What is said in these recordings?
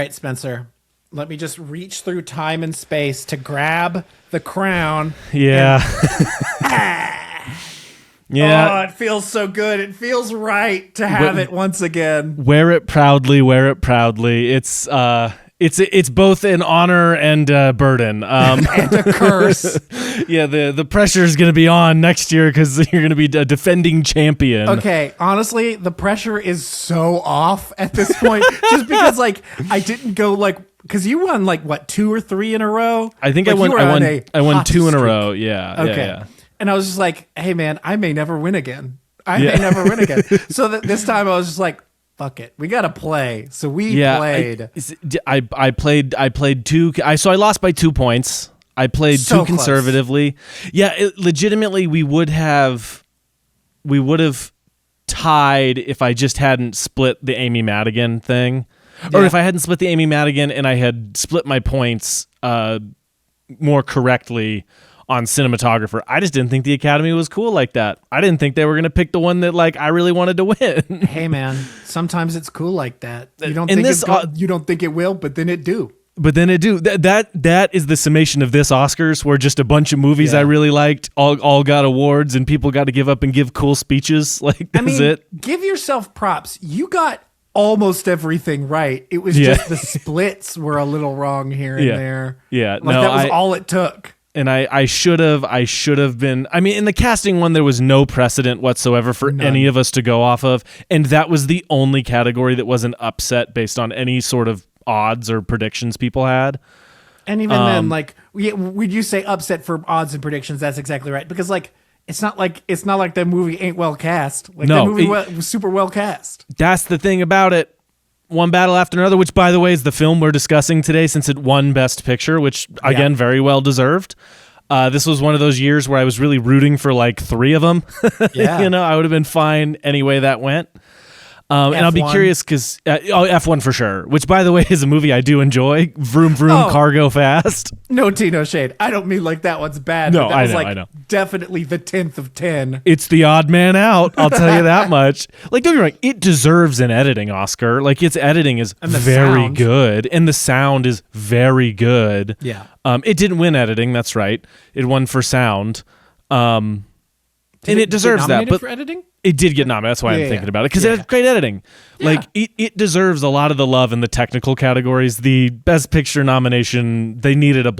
right, Spencer. Let me just reach through time and space to grab the crown. Yeah. Yeah. Oh, it feels so good. It feels right to have it once again. Wear it proudly. Wear it proudly. It's both an honor and a burden. And a curse. Yeah, the pressure is going to be on next year because you're going to be a defending champion. Okay, honestly, the pressure is so off at this point. Just because, like, I didn't go, like, because you won, like, what, 2 or 3 in a row? I think like, I won 2 in a streak. row. Yeah. Okay. Yeah. And I was just like, hey, man, I may never win again. May never win again. So this time I was just like, fuck it. We got to play. So we played. I played 2. So I lost by 2 points. I played so too conservatively. Close. Yeah, legitimately, we would have tied if I just hadn't split the Amy Madigan thing. Or if I hadn't split the Amy Madigan and I had split my points more correctly on cinematographer. I just didn't think the Academy was cool like that. I didn't think they were going to pick the one that like I really wanted to win. Hey man, sometimes it's cool like that. You don't think you don't think it will, but then it do. But then it do. That is the summation of this Oscars, where just a bunch of movies I really liked all got awards and people got to give up and give cool speeches. Like that's it. Give yourself props. You got almost everything right. It was just the splits were a little wrong here and there. Yeah, like that was all it took. And I should have been. I mean, in the casting one, there was no precedent whatsoever for any of us to go off of, and that was the only category that wasn't upset based on any sort of odds or predictions people had. And even then, like, would you say upset for odds and predictions? That's exactly right, because like it's not like the movie ain't well cast. Like the movie was super well cast. That's the thing about it. One Battle After Another, which, by the way, is the film we're discussing today since it won Best Picture, which, again, very well deserved. This was one of those years where I was really rooting for, like, 3 of them. Yeah. I would have been fine any way that went. And I'll be curious because F1 for sure, which, by the way, is a movie I do enjoy. Vroom, vroom, cargo fast. No tea, no shade. I don't mean like that one's bad. No, but that I know. Definitely the 10th of 10. It's the odd man out. I'll tell you that much. Like, don't get me wrong. It deserves an editing Oscar. Like, its editing is very good. And the sound is very good. Yeah. It didn't win editing. That's right. It won for sound. And it deserves that. But for editing? It did get nominated. That's why I'm thinking about it. Because it had great editing. Yeah. Like, it deserves a lot of the love in the technical categories. The Best Picture nomination, they needed a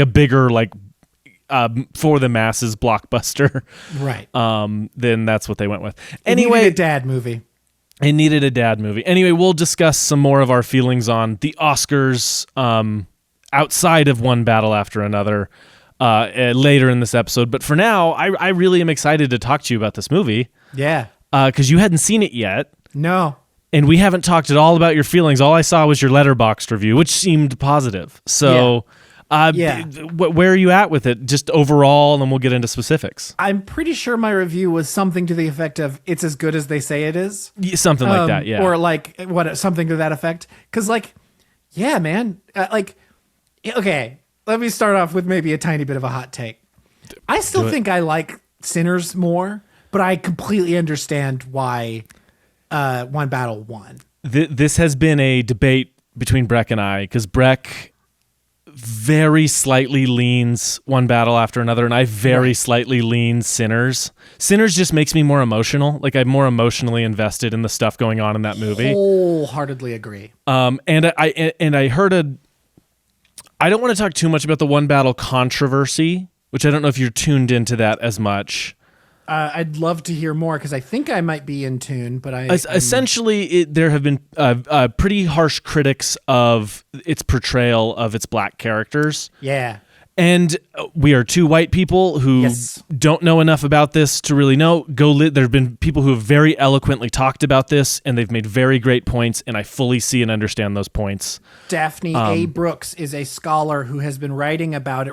bigger, like, for the masses blockbuster. Right. Then that's what they went with. Anyway, it needed a dad movie. It needed a dad movie. Anyway, we'll discuss some more of our feelings on the Oscars outside of One Battle After Another later in this episode. But for now, I really am excited to talk to you about this movie. Yeah. Because you hadn't seen it yet. No. And we haven't talked at all about your feelings. All I saw was your Letterboxd review, which seemed positive. So where are you at with it? Just overall, and then we'll get into specifics. I'm pretty sure my review was something to the effect of, it's as good as they say it is. Something like that, yeah. Or like, something to that effect. Because like, yeah, man. Okay, let me start off with maybe a tiny bit of a hot take. I still think I like Sinners more, but I completely understand why One Battle won. This has been a debate between Breck and I, because Breck very slightly leans One Battle After Another, and I very slightly lean Sinners. Sinners just makes me more emotional. Like, I'm more emotionally invested in the stuff going on in that movie. Wholeheartedly agree. And I heard I don't want to talk too much about the One Battle controversy, which I don't know if you're tuned into that as much. I'd love to hear more because I think I might be in tune, but essentially there have been pretty harsh critics of its portrayal of its black characters. Yeah. And we are 2 white people who don't know enough about this to really know. There have been people who have very eloquently talked about this, and they've made very great points, and I fully see and understand those points. Daphne A. Brooks is a scholar who has been wrote about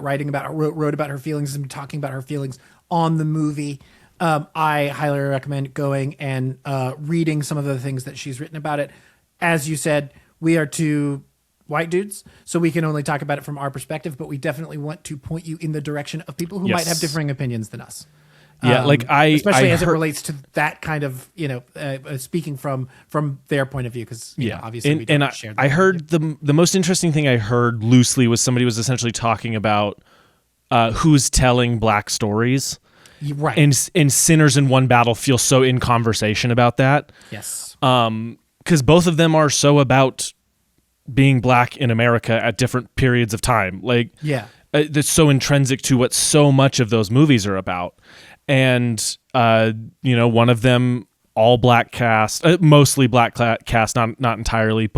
her feelings and talking about her feelings on the movie. I highly recommend going and reading some of the things that she's written about it. As you said, we are 2 white dudes, so we can only talk about it from our perspective, but we definitely want to point you in the direction of people who might have differing opinions than us. Yeah, especially I as it heard- relates to that kind of, speaking from their point of view, because obviously we and don't share that. I heard the most interesting thing I heard loosely was somebody was essentially talking about who's telling black stories. Right. And Sinners in One Battle feel so in conversation about that. Yes. Because both of them are so about being black in America at different periods of time. Like, that's so intrinsic to what so much of those movies are about. And, one of them, all black cast, mostly black cast, not entirely,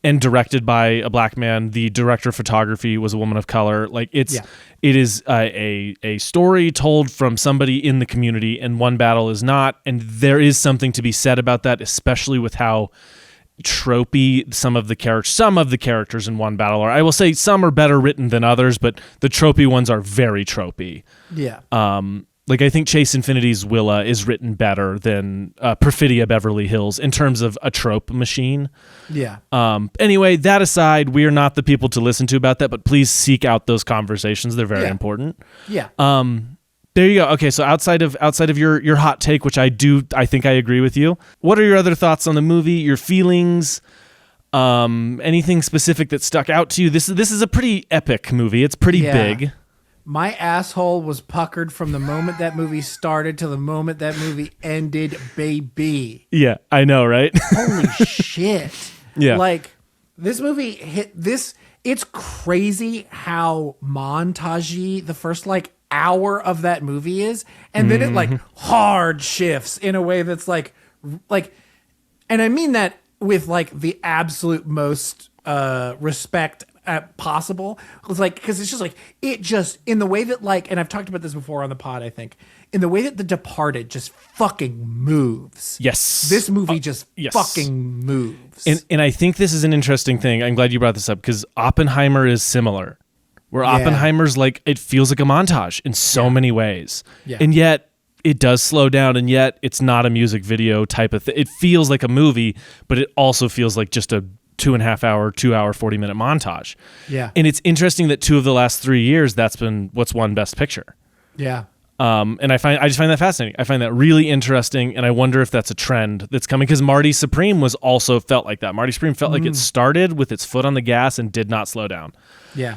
and directed by a black man. The director of photography was a woman of color. Like, it is a story told from somebody in the community, and One Battle is not. And there is something to be said about that, especially with how tropey some of the characters in One Battle are. I will say some are better written than others, but the tropey ones are very tropey. Yeah. Like, I think Chase Infinity's Willa is written better than Perfidia Beverly Hills in terms of a trope machine. Yeah. Anyway, that aside, we are not the people to listen to about that, but please seek out those conversations. They're very important. Yeah. There you go. Okay, so outside of your hot take, which I think I agree with you. What are your other thoughts on the movie? Your feelings? Anything specific that stuck out to you? This is a pretty epic movie. It's pretty big. My asshole was puckered from the moment that movie started to the moment that movie ended, baby. Yeah, I know, right? Holy shit. Yeah. Like, this movie hit this. It's crazy how montagey the first, hour of that movie is. And then it, hard shifts in a way that's like, and I mean that with, the absolute most respect possible. It's because it's just in the way that and I've talked about this before on the pod, I think, in the way that The Departed just fucking moves. Yes. This movie just fucking moves. And I think this is an interesting thing. I'm glad you brought this up because Oppenheimer is similar. Where Oppenheimer's it feels like a montage in so many ways. Yeah. And yet it does slow down, and yet it's not a music video type of thing. It feels like a movie, but it also feels like just a 2.5 hour, 2 hour, 40-minute montage. Yeah. And it's interesting that 2 of the last 3 years, that's been what's won Best Picture. Yeah. And I just find that fascinating. I find that really interesting, and I wonder if that's a trend that's coming, because Marty Supreme was also felt like that. Marty Supreme felt like it started with its foot on the gas and did not slow down. Yeah.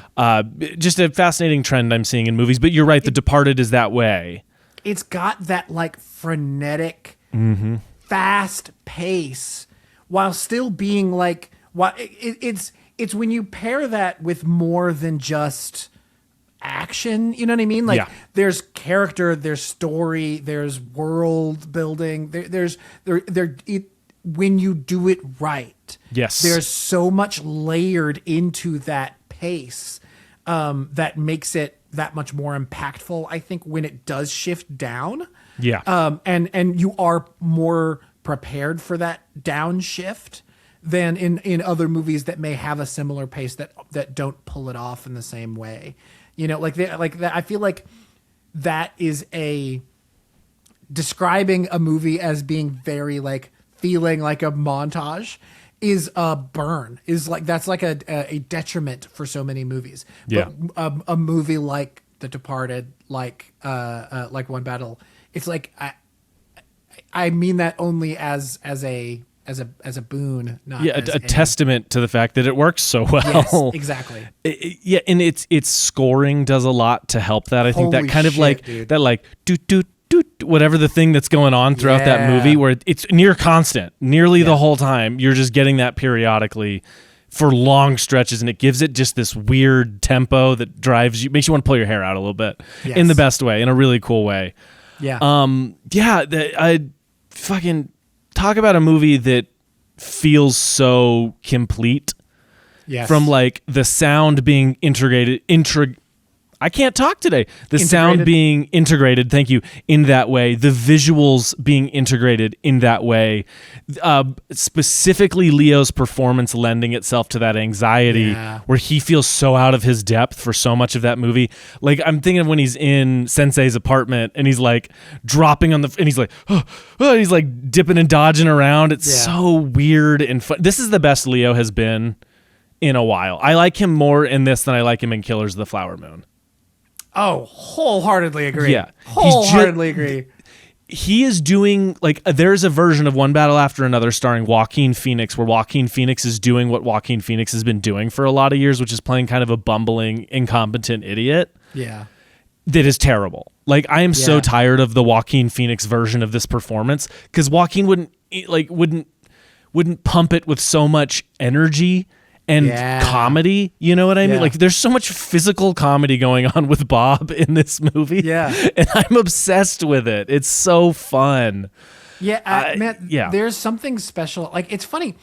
Just a fascinating trend I'm seeing in movies, but you're right, The Departed is that way. It's got that frenetic, fast pace while still being it's when you pair that with more than just action, you know what I mean? There's character, there's story, there's world building. When you do it right, yes, there's so much layered into that pace that makes it that much more impactful, I think, when it does shift down. Yeah. And you are more prepared for that downshift than in other movies that may have a similar pace that don't pull it off in the same way. That. I feel like that is describing a movie as being very feeling like a montage is a burn, is that's a detriment for so many movies. Yeah. But a movie like The Departed, like One Battle, it's I mean that only as a boon, not as a testament to the fact that it works so well. Yes, exactly. And its scoring does a lot to help that. I think that kind of dude. that doot doot doot, whatever the thing that's going on throughout that movie, where it's near constant, nearly the whole time. You're just getting that periodically for long stretches, and it gives it just this weird tempo that makes you want to pull your hair out a little bit in the best way, in a really cool way. Yeah. I fucking talk about a movie that feels so complete. Yes. From the sound being integrated, I can't talk today. The sound being integrated, thank you, in that way. The visuals being integrated in that way. Specifically, Leo's performance lending itself to that anxiety where he feels so out of his depth for so much of that movie. I'm thinking of when he's in Sensei's apartment and he's dropping on and he's he's dipping and dodging around. It's so weird and fun. This is the best Leo has been in a while. I like him more in this than I like him in Killers of the Flower Moon. Oh, wholeheartedly agree. Yeah. Wholeheartedly agree. He is doing, like, there's a version of One Battle After Another starring Joaquin Phoenix, where Joaquin Phoenix is doing what Joaquin Phoenix has been doing for a lot of years, which is playing kind of a bumbling, incompetent idiot. Yeah. That is terrible. Like, I am so tired of the Joaquin Phoenix version of this performance, because Joaquin wouldn't pump it with so much energy and comedy, you know what I mean? Like, there's so much physical comedy going on with Bob in this movie. Yeah. And I'm obsessed with it. It's so fun. Yeah, man, there's something special. Like, it's funny.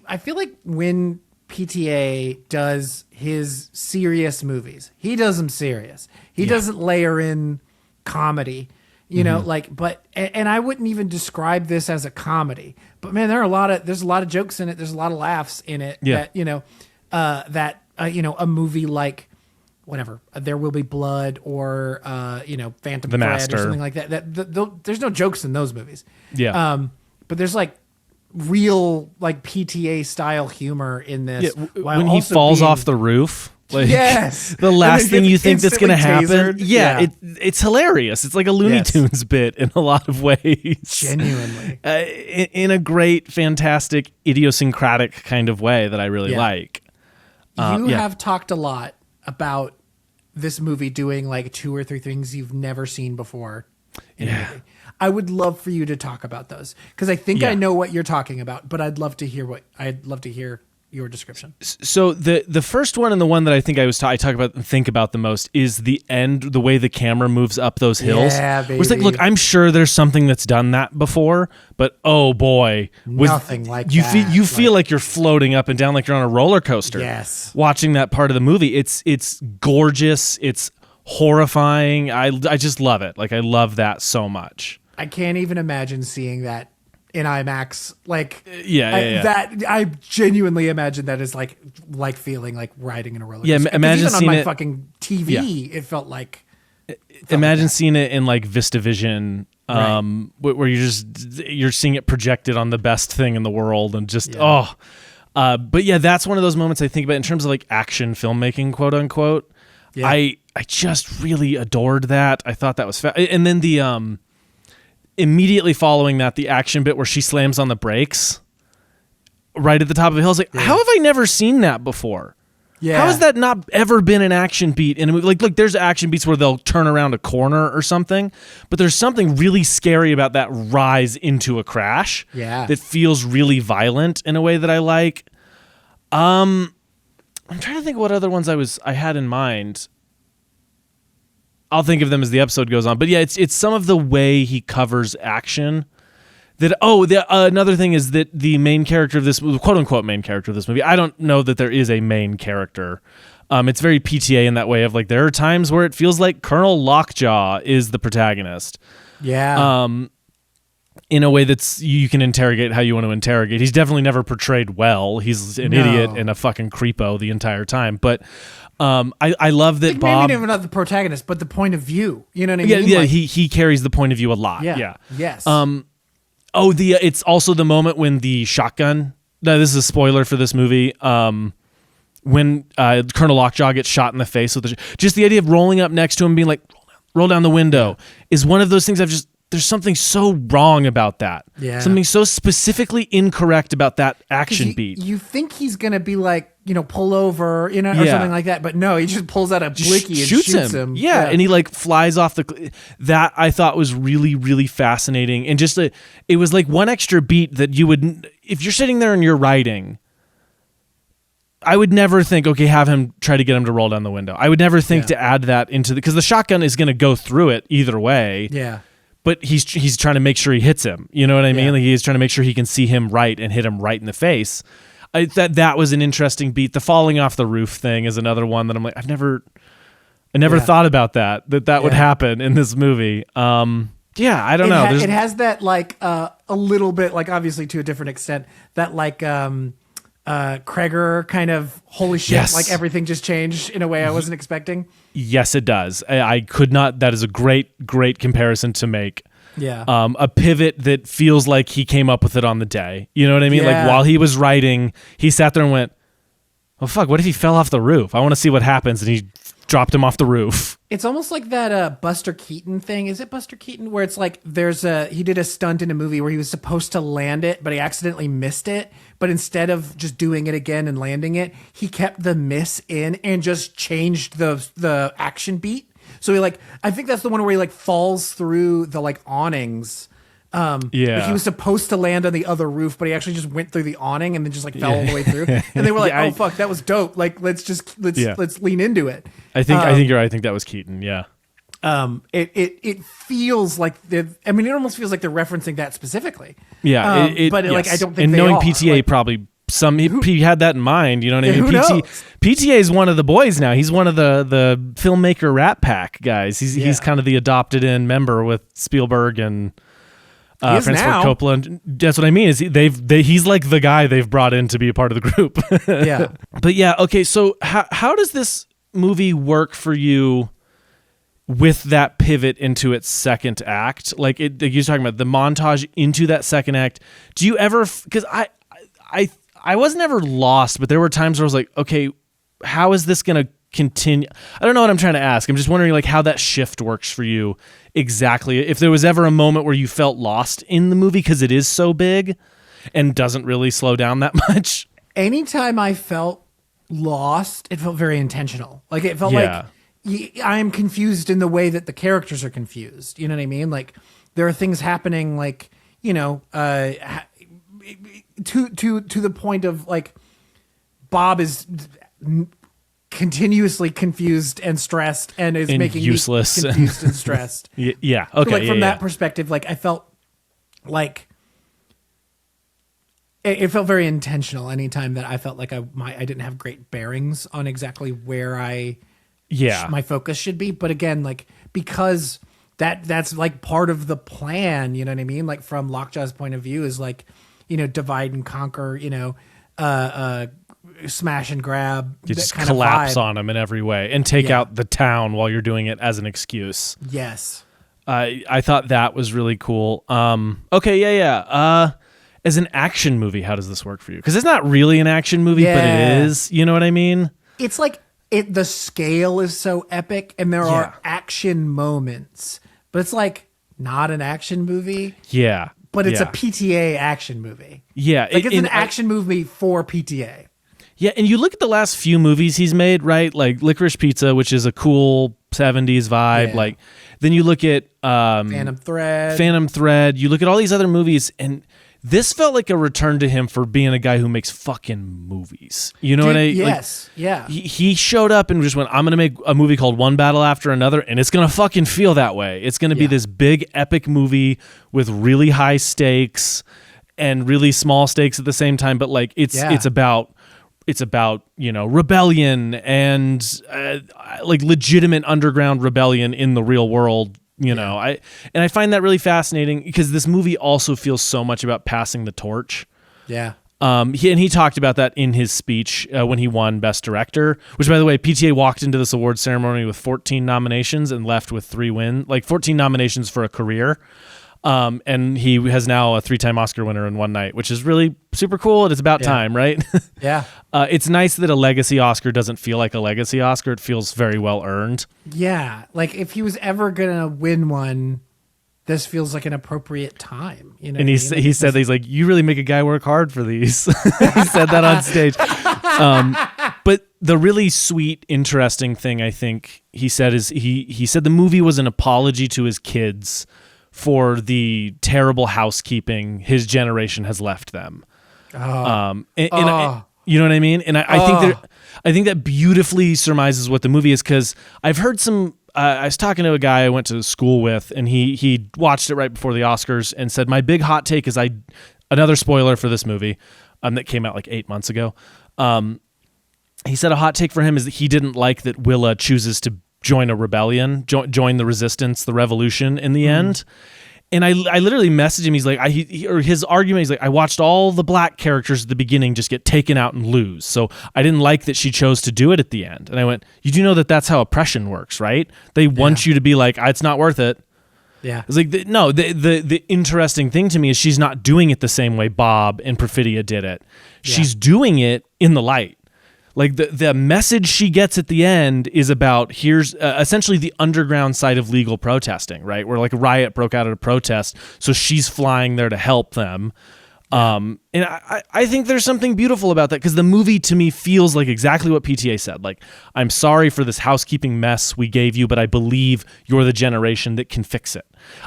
I feel like when PTA does his serious movies, he does them serious. He doesn't layer in comedy, you know, like, and I wouldn't even describe this as a comedy, but man, there's a lot of jokes in it. There's a lot of laughs in it that, you know, a movie like whatever, There Will Be Blood or, Phantom The Thread Master or something like that. There's no jokes in those movies. Yeah. But there's like real like PTA style humor in this. Yeah, when he falls off the roof. Like, yes. The last thing you think that's going to happen. Tasered. Yeah. It's hilarious. It's like a Looney Tunes bit in a lot of ways. Genuinely. In a great, fantastic, idiosyncratic kind of way that I really like. You have talked a lot about this movie doing like 2 or 3 things you've never seen before in a movie. I would love for you to talk about those, because I think I know what you're talking about, but I'd love to hear your description. So the first one, and the one that I think I talk about and think about the most, is the end, the way the camera moves up those hills. Yeah, baby. It's like, look, I'm sure there's something that's done that before, but oh boy, nothing like you that. You feel like you're floating up and down like you're on a roller coaster. Yes, watching that part of the movie, it's gorgeous, it's horrifying. I just love it. Like, I love that so much. I can't even imagine seeing that in IMAX. Like, that I genuinely imagine that is like feeling like riding in a roller coaster. Yeah, imagine even seeing on my it, fucking TV. It felt like. Imagine seeing it in like VistaVision, where you're seeing it projected on the best thing in the world, and just but yeah, that's one of those moments I think about in terms of like action filmmaking, quote unquote. Yeah. I just really adored that. I thought that was and then the immediately following that, the action bit where she slams on the brakes right at the top of the hill. I was like, how have I never seen that before? Yeah. How has that not ever been an action beat in a movie? Like, look, there's action beats where they'll turn around a corner or something, but there's something really scary about that rise into a crash. Yeah. That feels really violent in a way that I like. I'm trying to think what other ones I had in mind. I'll think of them as the episode goes on. But yeah, it's some of the way he covers action. Another thing is that the main character of this, quote unquote main character of this movie, I don't know that there is a main character. It's very PTA in that way of like, there are times where it feels like Colonel Lockjaw is the protagonist. Yeah. In a way that's, you can interrogate how you want to interrogate. He's definitely never portrayed well. He's an idiot and a fucking creepo the entire time. But I love that Bob, maybe not the protagonist, but the point of view. You know what I mean? Yeah, he carries the point of view a lot. Yeah. Yes. It's also the moment when the shotgun. No, this is a spoiler for this movie. When Colonel Lockjaw gets shot in the face with just the idea of rolling up next to him, being like, roll down the window, is one of those things there's something so wrong about that. Yeah. Something so specifically incorrect about that action beat. You think he's going to be like, pull over, or something like that. But no, he just pulls out a blicky and shoots him. Yeah. And he like flies off that I thought was really, really fascinating. And just, it was like one extra beat that you would, if you're sitting there and you're writing, I would never think, okay, have him try to get him to roll down the window. I would never think to add that into because the shotgun is going to go through it either way. Yeah. But he's trying to make sure he hits him. You know what I mean? Like, he's trying to make sure he can see him right and hit him right in the face. That was an interesting beat. The falling off the roof thing is another one that I'm like, I never thought about that would happen in this movie. I don't know. It has that like a little bit, like obviously to a different extent, that like Kreger kind of holy shit, like everything just changed in a way I wasn't expecting. Yes, it does. I could not. That is a great comparison to make. Yeah. A pivot that feels like he came up with it on the day. You know what I mean? Yeah. Like while he was writing, he sat there and went, "Oh fuck! What if he fell off the roof? I want to see what happens." And he dropped him off the roof. It's almost like that Buster Keaton thing. Is it Buster Keaton? Where it's like he did a stunt in a movie where he was supposed to land it, but he accidentally missed it. But instead of just doing it again and landing it, he kept the miss in and just changed the action beat. So I think that's the one where he falls through the awnings. He was supposed to land on the other roof, but he actually just went through the awning and then just fell all the way through. And they were like, "Oh fuck, that was dope! Let's lean into it." I think you're right. I think that was Keaton. Yeah. It feels like it almost feels like they're referencing that specifically. Yeah, yes. I don't think. And they knowing are. PTA probably he had that in mind. You know what I mean? Who knows? PTA is one of the boys now. He's one of the filmmaker Rat Pack guys. He's kind of the adopted in member with Spielberg and. Francis Ford Coppola, and that's what I mean. Is he's like the guy they've brought in to be a part of the group. Yeah, but yeah, okay. So how does this movie work for you with that pivot into its second act? Like you're talking about the montage into that second act. Do you ever? Because I was never lost, but there were times where I was like, okay, how is this going to continue? I don't know what I'm trying to ask. I'm just wondering how that shift works for you exactly. If there was ever a moment where you felt lost in the movie because it is so big and doesn't really slow down that much. Anytime I felt lost, it felt very intentional. It felt like I am confused in the way that the characters are confused. You know what I mean? There are things happening to the point of Bob is continuously confused and stressed and is making useless, me confused and stressed. Yeah. Okay. So from that perspective, I felt like it felt very intentional. Anytime that I felt like I didn't have great bearings on exactly where my focus should be. But again, because that's part of the plan. You know what I mean? From Lockjaw's point of view is divide and conquer. Smash and grab. You just collapse on them in every way and take out the town while you're doing it as an excuse. Yes. I thought that was really cool. Okay. Yeah. As an action movie, how does this work for you? Because it's not really an action movie, but it is. You know what I mean? It's the scale is so epic and there are action moments, but it's not an action movie. Yeah. But it's a PTA action movie. Yeah. It's an action movie for PTA. Yeah, and you look at the last few movies he's made, right? Like Licorice Pizza, which is a cool 70s vibe. Yeah. Then you look at Phantom Thread. You look at all these other movies, and this felt like a return to him for being a guy who makes fucking movies. You know what I mean? Yes, yeah. He showed up and just went, I'm going to make a movie called One Battle After Another, and it's going to fucking feel that way. It's going to be this big, epic movie with really high stakes and really small stakes at the same time, but it's about rebellion and legitimate underground rebellion in the real world. I find that really fascinating because this movie also feels so much about passing the torch. Yeah. He talked about that in his speech when he won Best Director, which, by the way, PTA walked into this award ceremony with 14 nominations and left with 3 wins, 14 nominations for a career. And he has now a 3-time Oscar winner in one night, which is really super cool. And it's about time, right? Yeah. It's nice that a legacy Oscar doesn't feel like a legacy Oscar. It feels very well earned. Yeah. If he was ever going to win one, this feels like an appropriate time. And he said that he's like, you really make a guy work hard for these. He said that on stage. But the really sweet, interesting thing I think he said is he said the movie was an apology to his kids for the terrible housekeeping his generation has left them. You know what I mean? And I think that beautifully surmises what the movie is, because I've heard some. I was talking to a guy I went to school with, and he watched it right before the Oscars and said, my big hot take is another spoiler for this movie that came out 8 months ago. He said a hot take for him is that he didn't like that Willa chooses to join a rebellion, join the resistance, the revolution in the end. And I literally messaged him. He's like, his argument, he's like, I watched all the black characters at the beginning just get taken out and lose. So I didn't like that she chose to do it at the end. And I went, you do know that that's how oppression works, right? They want you to be like, it's not worth it. Yeah. It's like, the interesting thing to me is she's not doing it the same way Bob and Perfidia did it. Yeah. She's doing it in the light. Like the message she gets at the end is about here's essentially the underground side of legal protesting, right? Where like a riot broke out at a protest, so she's flying there to help them. And I think there's something beautiful about that, because the movie to me feels like exactly what PTA said. Like, I'm sorry for this housekeeping mess we gave you, but I believe you're the generation that can fix it.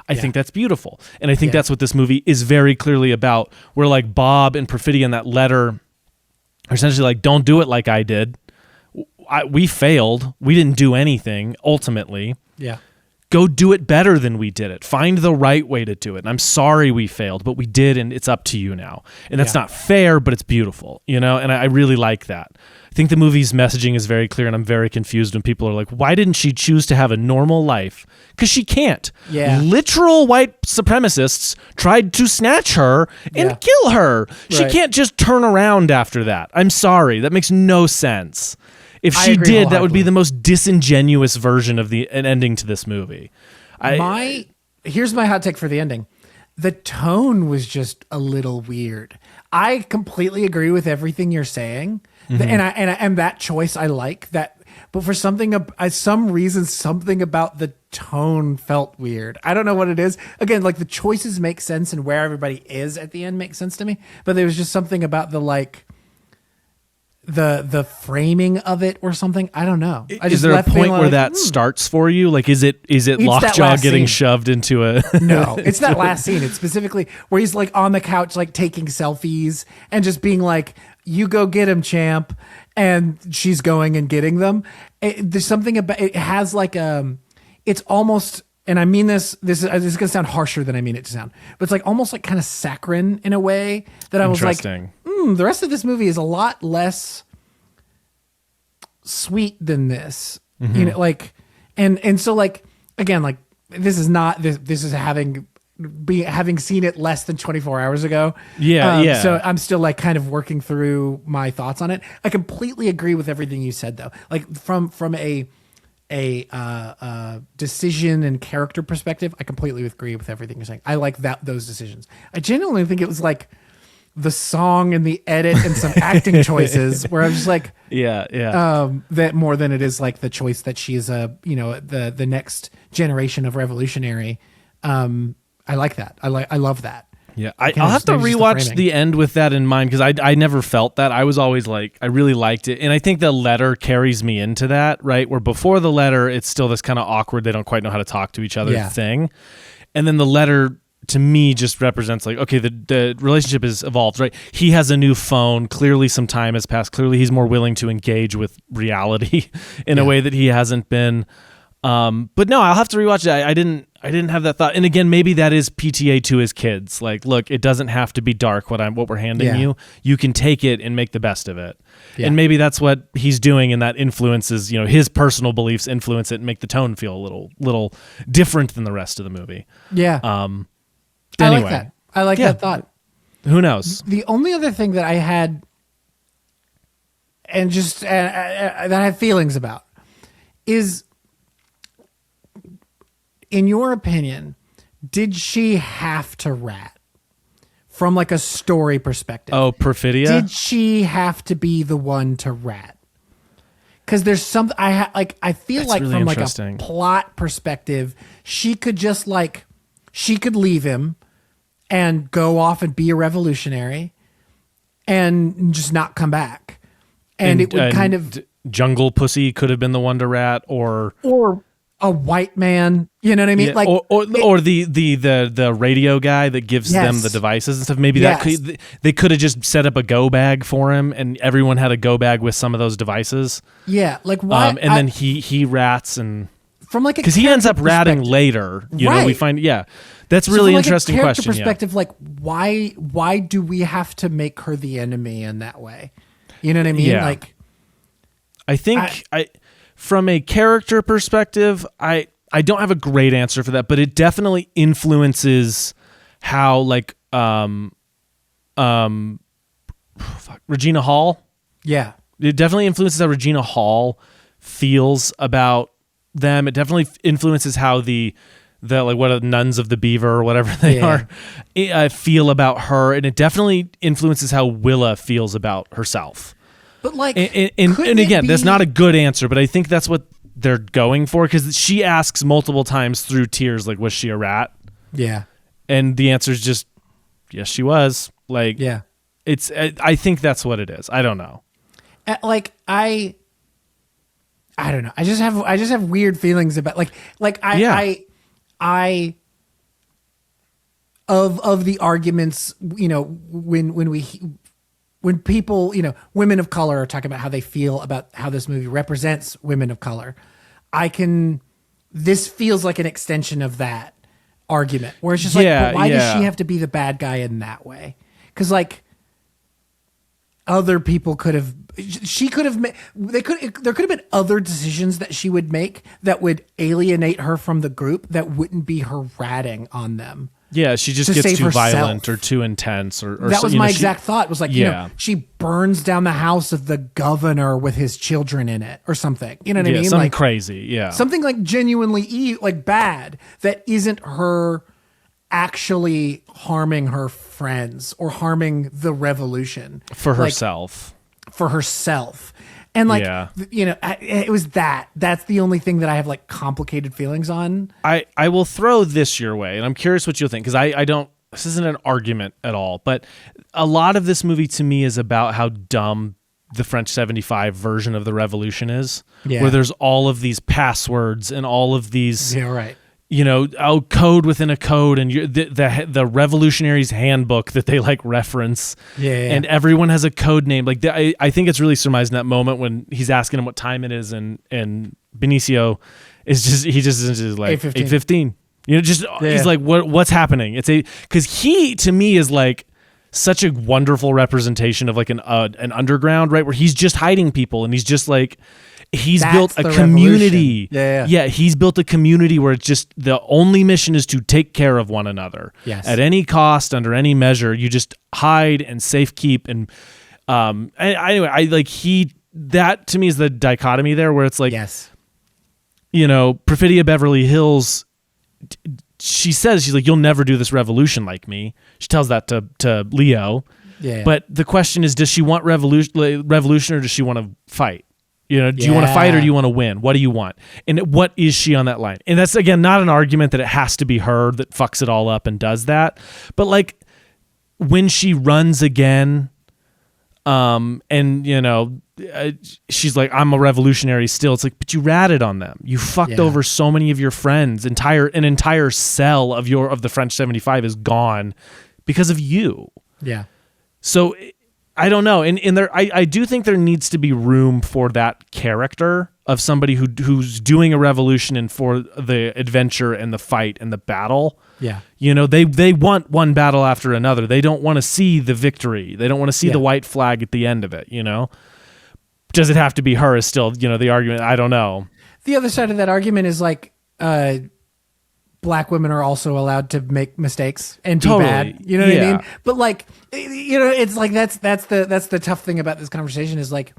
I think that's beautiful. And I think that's what this movie is very clearly about, where like Bob and Perfidia in that letter are essentially like, don't do it like I did. We failed. We didn't do anything ultimately. Yeah. Go do it better than we did it. Find the right way to do it. And I'm sorry we failed, but we did, and it's up to you now. And that's not fair, but it's beautiful, you know? And I really like that. I think the movie's messaging is very clear, and I'm very confused when people are like, why didn't she choose to have a normal life? Because she can't. Yeah. Literal white supremacists tried to snatch her and kill her. She can't just turn around after that. I'm sorry. That makes no sense. If she did, that would be the most disingenuous version of an ending to this movie. Here's my hot take for the ending. The tone was just a little weird. I completely agree with everything you're saying, and that choice I like that. But for some reason, something about the tone felt weird. I don't know what it is. Again, like the choices make sense, and where everybody is at the end makes sense to me. But there was just something about the framing of it or something. I don't know. Is there a point where that starts for you? Like, is it Lockjaw getting shoved into a? No, it's that last scene. It's specifically where he's like on the couch, like taking selfies and just being like, "You go get him, champ," and she's going and getting them. There's something about it. Has like it's almost. And I mean this is going to sound harsher than I mean it to sound, but it's like almost like kind of saccharine in a way that I was like, the rest of this movie is a lot less sweet than this, you know, like, and so like, again, like this is having seen it less than 24 hours ago. Yeah. So I'm still like kind of working through my thoughts on it. I completely agree with everything you said though. Like from a decision and character perspective, I completely agree with everything you're saying. I like those decisions. I genuinely think it was like the song and the edit and some acting choices where I was just like, that more than it is like the choice that she is the next generation of revolutionary. I like that. I love that. Yeah, I'll have to rewatch the end with that in mind, because I never felt that. I was always like, I really liked it. And I think the letter carries me into that, right? Where before the letter, it's still this kind of awkward, they don't quite know how to talk to each other thing. And then the letter, to me, just represents like, okay, the relationship has evolved, right? He has a new phone. Clearly some time has passed. Clearly he's more willing to engage with reality in a way that he hasn't been. But no, I'll have to rewatch it. I didn't have that thought. And again, maybe that is PTA to his kids. Like, look, it doesn't have to be dark what we're handing you. You can take it and make the best of it. Yeah. And maybe that's what he's doing, and that influences, his personal beliefs influence it and make the tone feel a little different than the rest of the movie. Yeah. Anyway. I like that. I like that thought. Who knows? The only other thing that I had and just that I have feelings about is, in your opinion, did she have to rat from like a story perspective? Oh, Perfidia? Did she have to be the one to rat? Because there's something I feel like really from like a plot perspective, she could just she could leave him and go off and be a revolutionary and just not come back. And it would kind of Jungle Pussy could have been the one to rat, or a white man, you know what I mean? Yeah, or the radio guy that gives them the devices and stuff. Maybe they could have just set up a go bag for him, and everyone had a go bag with some of those devices. Yeah, like why? And then he rats, and from like because he ends up ratting later. You know, we find that's really interesting a question. Perspective, like why do we have to make her the enemy in that way? You know what I mean? Yeah. Like, I think from a character perspective, I don't have a great answer for that, but it definitely influences how Regina Hall. Yeah. It definitely influences how Regina Hall feels about them. It definitely influences how the Nuns of the Beaver or whatever they are feel about her, and it definitely influences how Willa feels about herself. But like, and again, that's not a good answer, but I think that's what they're going for, because she asks multiple times through tears, like, was she a rat? Yeah. And the answer is just, yes, she was. Like, yeah. I think that's what it is. I don't know. Like, I don't know. I just have weird feelings about of the arguments, when people, women of color are talking about how they feel about how this movie represents women of color, this feels like an extension of that argument, where it's just but why does she have to be the bad guy in that way? Because like, other people there could have been other decisions that she would make that would alienate her from the group, that wouldn't be her ratting on them. Yeah, she just gets too violent or too intense, or that was my exact thought. Was like, she burns down the house of the governor with his children in it, or something. You know what I mean? Something like, crazy. Yeah, something like genuinely bad, that isn't her actually harming her friends or harming the revolution for herself. And like, it was that's the only thing that I have like complicated feelings on. I will throw this your way, and I'm curious what you'll think, because I don't, this isn't an argument at all, but a lot of this movie to me is about how dumb the French 75 version of the revolution is, where there's all of these passwords and all of these, code within a code, and the revolutionary's handbook that they like reference, and everyone has a code name. Like, I think it's really surmised in that moment when he's asking him what time it is, and Benicio is like 8:15. He's like, what's happening? Because he, to me, is like such a wonderful representation of like an underground, right, where he's just hiding people, and he's just like, he's built a community. He's built a community where it's just, the only mission is to take care of one another. At any cost, under any measure. You just hide and safe keep. And anyway, that to me is the dichotomy there, where it's like, Perfidia Beverly Hills, she's like, you'll never do this revolution like me. She tells that to Leo. But the question is, does she want revolution, or does she want to fight? Do you want to fight, or do you want to win? What do you want? And what is she on that line? And that's, again, not an argument that it has to be her that fucks it all up and does that. But like, when she runs again, she's like, I'm a revolutionary still. It's like, but you ratted on them. You fucked over so many of your friends. An entire cell of the French 75 is gone because of you. Yeah. So I don't know. And there, I do think there needs to be room for that character of somebody who's doing a revolution and for the adventure and the fight and the battle. Yeah. They want one battle after another. They don't want to see the victory. They don't want to see the white flag at the end of it, Does it have to be her is still, the argument. I don't know. The other side of that argument is like, Black women are also allowed to make mistakes and be bad. You know what I mean? But like, it's like, that's the tough thing about this conversation is like,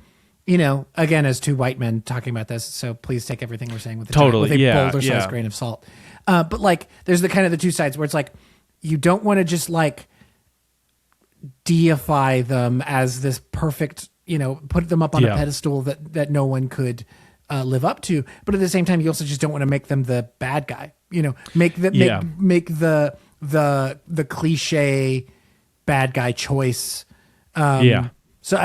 again, as two white men talking about this, so please take everything we're saying with a boulder size grain of salt. But like, there's the two sides where it's like, you don't want to just like deify them as this perfect, put them up on a pedestal that no one could live up to. But at the same time, you also just don't want to make them the bad guy. Make the cliche bad guy choice. So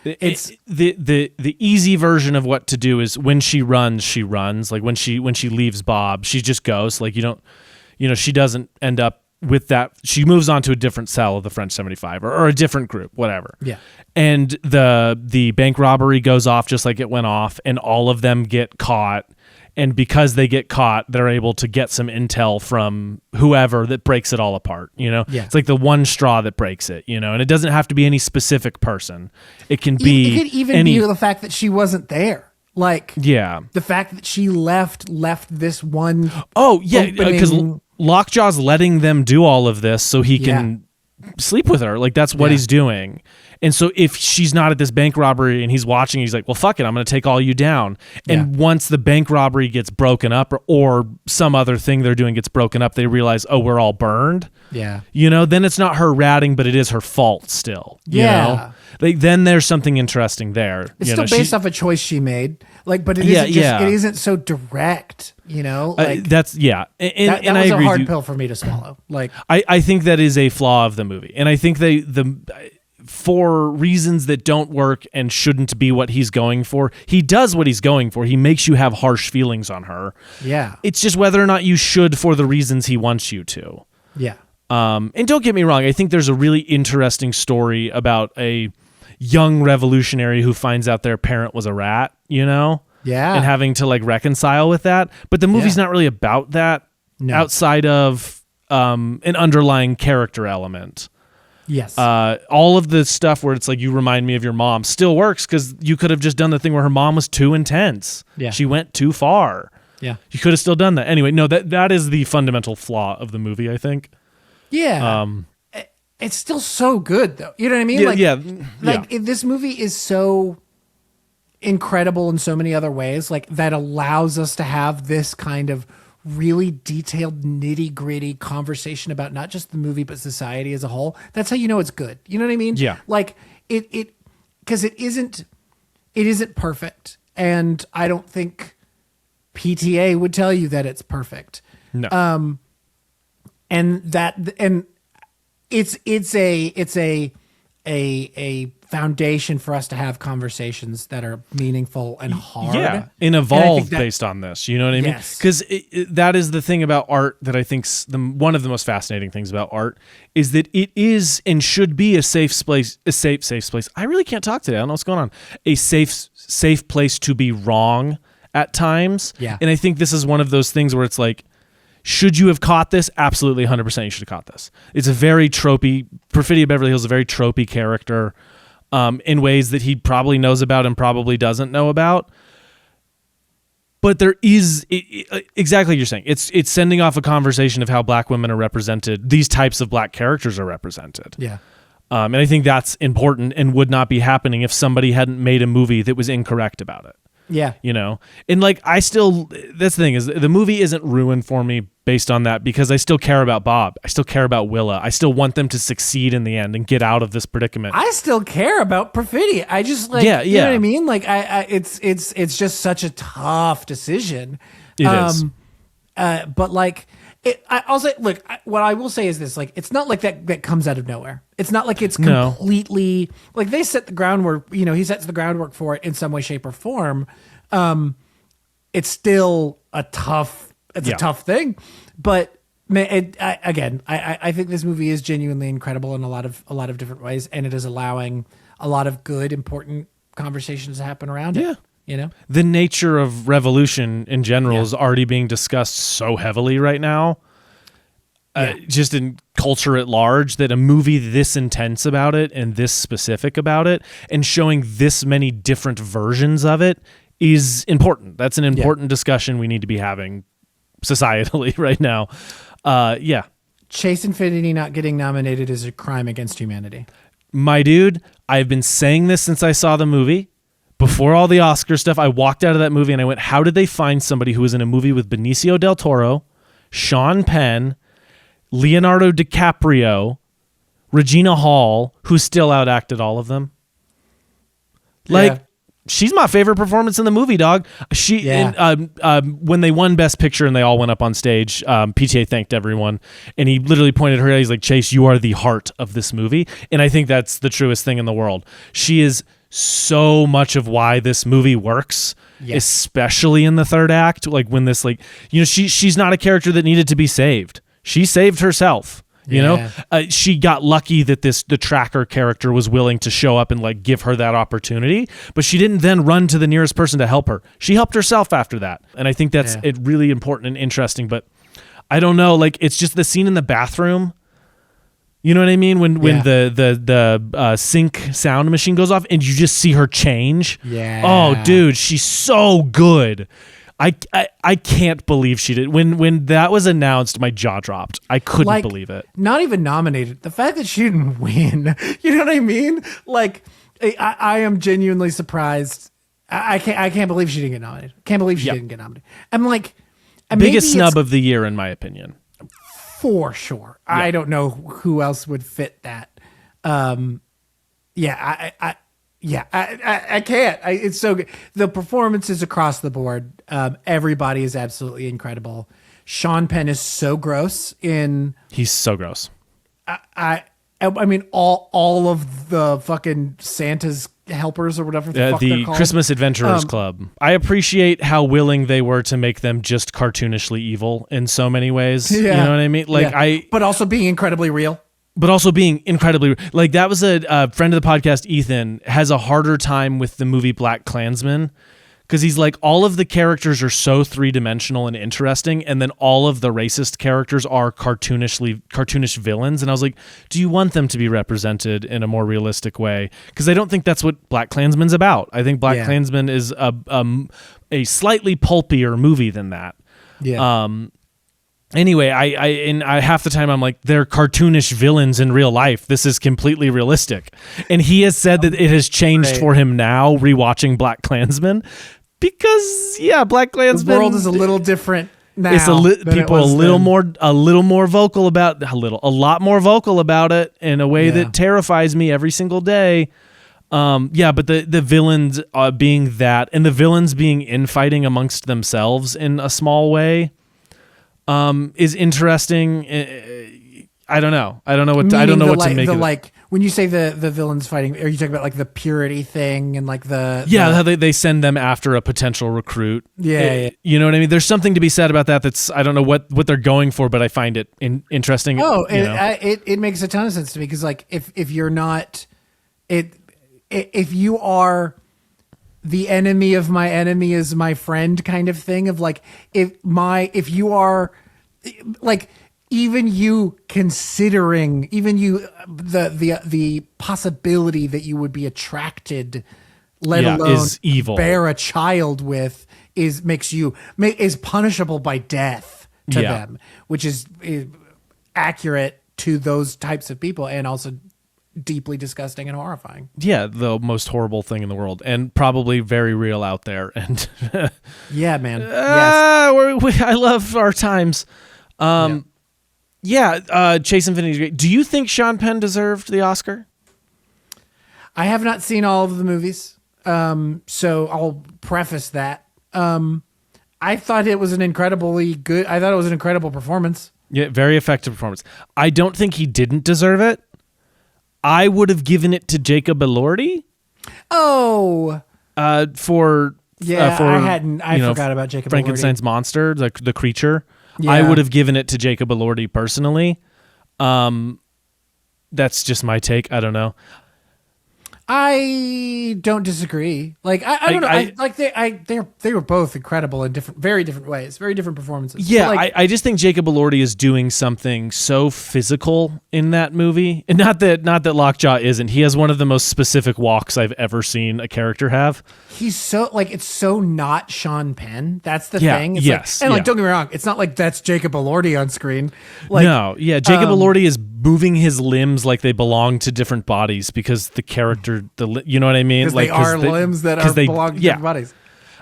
it's the easy version of what to do is when she runs. Like when she leaves Bob, she just goes. Like she doesn't end up with that. She moves on to a different cell of the French 75 or a different group, whatever. Yeah. And the bank robbery goes off just like it went off, and all of them get caught. And because they get caught, they're able to get some intel from whoever that breaks it all apart. It's like the one straw that breaks it, and it doesn't have to be any specific person. It can be, it could even be the fact that she wasn't there. Like, the fact that she left this one. Oh yeah. Because Lockjaw's letting them do all of this so he can sleep with her. Like, that's what he's doing. And so if she's not at this bank robbery and he's watching, he's like, well, fuck it, I'm going to take all you down. And once the bank robbery gets broken up or some other thing they're doing gets broken up, they realize, oh, we're all burned. Yeah. You know, then it's not her ratting, but it is her fault still. You know? Like, then there's something interesting there. It's still based off a choice she made. Like, but it isn't so direct, you know? Like, that's, and that I was agree a hard pill for me to swallow. Like, I think that is a flaw of the movie. And I think for reasons that don't work and shouldn't be what he's going for, he does what he's going for. He makes you have harsh feelings on her. Yeah. It's just whether or not you should for the reasons he wants you to. Yeah. And don't get me wrong, I think there's a really interesting story about a young revolutionary who finds out their parent was a rat, you know? Yeah. And having to like reconcile with that. But the movie's not really about that outside of an underlying character element. Yes. All of the stuff where it's like, you remind me of your mom still works because you could have just done the thing where her mom was too intense. Yeah. She went too far. Yeah. You could have still done that. Anyway, no, that is the fundamental flaw of the movie, I think. Yeah. It's still so good though. You know what I mean? This movie is so incredible in so many other ways, like that allows us to have this kind of really detailed, nitty-gritty conversation about not just the movie but society as a whole. That's how you know it's good. You know what I mean? Yeah. Like it because it isn't perfect, and I don't think PTA would tell you that it's perfect. No. And it's a foundation for us to have conversations that are meaningful and hard. Yeah, and evolve based on this. You know what I mean? Yes. Because that is the thing about art that I think's one of the most fascinating things about art is that it is and should be a safe place. A safe place. I really can't talk today. I don't know what's going on. A safe place to be wrong at times. Yeah. And I think this is one of those things where it's like, should you have caught this? Absolutely, 100% you should have caught this. It's a very tropey, Perfidia Beverly Hills is a very tropey character in ways that he probably knows about and probably doesn't know about. But there is, exactly what you're saying, it's sending off a conversation of how black women are represented, these types of black characters are represented. Yeah. And I think that's important and would not be happening if somebody hadn't made a movie that was incorrect about it. Yeah. You know, and like that's the thing is the movie isn't ruined for me based on that because I still care about Bob. I still care about Willa. I still want them to succeed in the end and get out of this predicament. I still care about Perfidia. I just like, you know what I mean? Like it's just such a tough decision. It is. But like, I'll say, look, what I will say is this, like, it's not like that comes out of nowhere. It's not like it's completely like they set the groundwork, you know, he sets the groundwork for it in some way, shape or form. It's still a tough thing, but man, I think this movie is genuinely incredible in a lot of different ways. And it is allowing a lot of good, important conversations to happen around it. You know, the nature of revolution in general is already being discussed so heavily right now, just in culture at large, that a movie this intense about it and this specific about it and showing this many different versions of it is important. That's an important discussion we need to be having societally right now. Chase Infinity not getting nominated is a crime against humanity. My dude, I've been saying this since I saw the movie. Before all the Oscar stuff, I walked out of that movie and I went, how did they find somebody who was in a movie with Benicio del Toro, Sean Penn, Leonardo DiCaprio, Regina Hall, who still outacted all of them? Like, she's my favorite performance in the movie, dog. When they won Best Picture and they all went up on stage, PTA thanked everyone, and he literally pointed at her. He's like, Chase, you are the heart of this movie. And I think that's the truest thing in the world. She is so much of why this movie works, especially in the third act. Like when this, like, you know, she's not a character that needed to be saved. She saved herself. You know, she got lucky that the tracker character was willing to show up and like give her that opportunity, but she didn't then run to the nearest person to help her. She helped herself after that. And I think that's it really important and interesting, but I don't know, like it's just the scene in the bathroom. You know what I mean? When the sync sound machine goes off and you just see her change. Yeah. Oh, dude, she's so good. I can't believe she did. When that was announced, my jaw dropped. I couldn't believe it. Not even nominated. The fact that she didn't win, you know what I mean? Like, I am genuinely surprised. I can't believe she didn't get nominated. Can't believe she didn't get nominated. I'm like, biggest snub of the year, in my opinion. For sure. Yeah. I don't know who else would fit that. I can't. It's so good. The performances across the board, everybody is absolutely incredible. Sean Penn is so gross He's so gross. I mean, all of the fucking Santa's helpers or whatever the Christmas Adventurers Club. I appreciate how willing they were to make them just cartoonishly evil in so many ways. Yeah. You know what I mean? But also being incredibly real. But also being incredibly like that was a friend of the podcast, Ethan, has a harder time with the movie Black Klansman because he's like all of the characters are so three-dimensional and interesting, and then all of the racist characters are cartoonish villains. And I was like, do you want them to be represented in a more realistic way? Because I don't think that's what Black Klansman's about. I think Black Klansman is a slightly pulpier movie than that. Yeah. Anyway, I half the time I'm like, they're cartoonish villains in real life. This is completely realistic. And he has said that it has changed for him now rewatching Black Klansman because Black Klansman, the world is a little different now. It's people a lot more vocal about it in a way that terrifies me every single day. But the villains being that, and the villains being infighting amongst themselves in a small way. Is interesting. I don't know. I don't know what to make of it. Like when you say the villains fighting, are you talking about like the purity thing and like how they send them after a potential recruit? Yeah. You know what I mean? There's something to be said about that. That's I don't know what they're going for, but I find it interesting. Oh, it makes a ton of sense to me because like if you're not if you are the enemy of my enemy is my friend kind of thing of like if you are like even you considering the possibility that you would be attracted let alone is evil bear a child with is punishable by death to them, which is accurate to those types of people and also deeply disgusting and horrifying. Yeah, the most horrible thing in the world, and probably very real out there. And yeah, man. I love our times. Chase Infinity is great. Do you think Sean Penn deserved the Oscar? I have not seen all of the movies, so I'll preface that. I thought it was an incredible performance. Yeah, very effective performance. I don't think he didn't deserve it. I would have given it to Jacob Elordi. Oh, I forgot about Jacob Frankenstein's Elordi. monster, the creature. Yeah. I would have given it to Jacob Elordi personally. That's just my take. I don't know. I don't disagree. Like I don't know. They were both incredible in very different ways, very different performances. Yeah, I just think Jacob Elordi is doing something so physical in that movie, and not that Lockjaw isn't. He has one of the most specific walks I've ever seen a character have. He's so it's so not Sean Penn. That's the thing. It's yes, don't get me wrong. It's not like that's Jacob Elordi on screen. Like, no, Jacob Elordi is moving his limbs like they belong to different bodies because the character, you know what I mean? Like, they are limbs that belong to different bodies.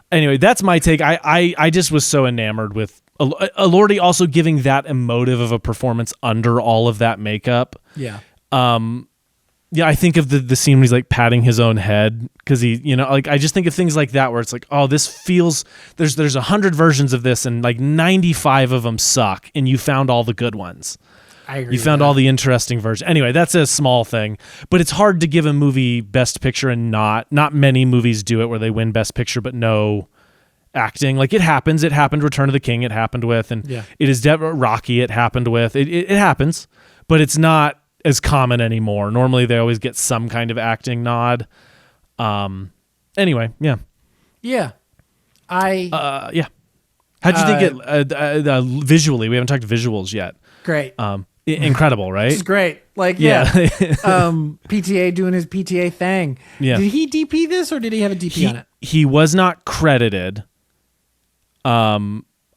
Anyway, that's my take. I just was so enamored with Elordi also giving that emotive of a performance under all of that makeup. Yeah. I think of the scene where he's like patting his own head because I just think of things like that where it's like, oh, this feels there's 100 versions of this and like 95 of them suck and you found all the good ones. I agree. You found all the interesting versions. Anyway, that's a small thing, but it's hard to give a movie Best Picture and not many movies do it where they win Best Picture but no acting. Like it happens. It happened. Return of the King. It happened with, and it is Rocky. It happened with. It happens, but it's not as common anymore. Normally, they always get some kind of acting nod. Anyway, yeah. How'd you think it visually? We haven't talked visuals yet. Great. Incredible, right? It's great. Like, PTA doing his PTA thing. Yeah. Did he DP this or did he have a DP on it? He was not credited.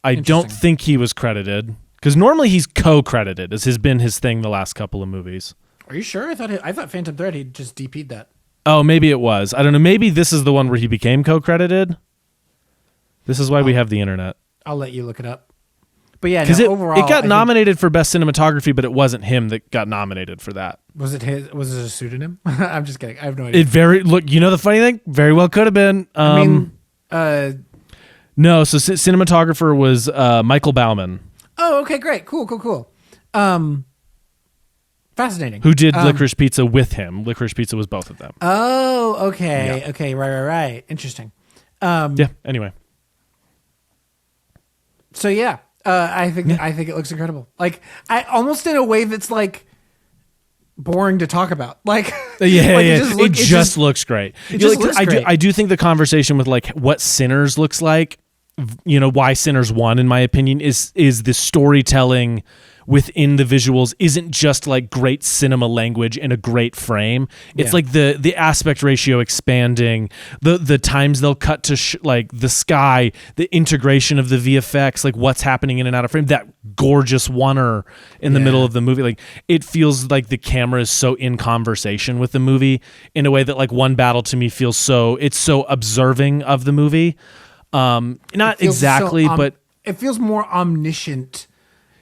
I don't think he was credited because normally he's co-credited, as has been his thing the last couple of movies. Are you sure? I thought Phantom Thread he just DP'd that. Oh, maybe it was. I don't know. Maybe this is the one where he became co-credited. This is why we have the internet. I'll let you look it up. But yeah, because overall, it got nominated for best cinematography, but it wasn't him that got nominated for that. Was it his? Was it a pseudonym? I'm just kidding. I have no idea. You know the funny thing? Very well could have been. No. So cinematographer was Michael Bauman. Oh, okay, great, cool. Fascinating. Who did Licorice Pizza with him? Licorice Pizza was both of them. Oh, okay, yeah. Okay, right. Interesting. Yeah. Anyway. So yeah. I think it looks incredible. Like I almost in a way that's like boring to talk about. Like it just looks great. Great. I do think the conversation with like what Sinners looks like, why Sinners won, in my opinion, is the storytelling within the visuals isn't just like great cinema language and a great frame. It's like the aspect ratio expanding, the times they'll cut to like the sky, the integration of the VFX, like what's happening in and out of frame, that gorgeous oneer in the middle of the movie. Like it feels like the camera is so in conversation with the movie in a way that like One Battle to me feels so observing of the movie. Not exactly, but it feels more omniscient.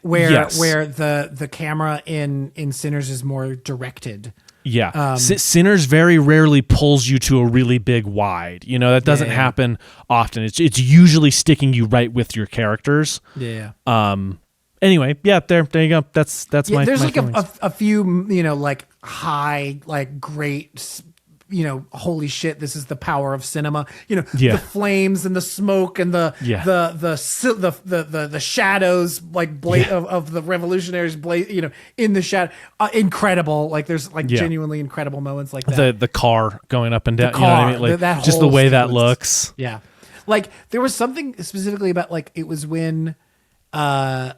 Where the camera in Sinners is more directed. Yeah. Sinners very rarely pulls you to a really big wide. That doesn't happen often. It's usually sticking you right with your characters. Yeah. Anyway, there you go. That's my there's my like a few like high, like great, holy shit, this is the power of cinema. The flames and the smoke and the shadows like of the revolutionaries in the shadow. Incredible. Like there's like genuinely incredible moments like that. The car going up and down. You know what I mean? Like that just the way that looks. Yeah. Like there was something specifically about like it was when Bob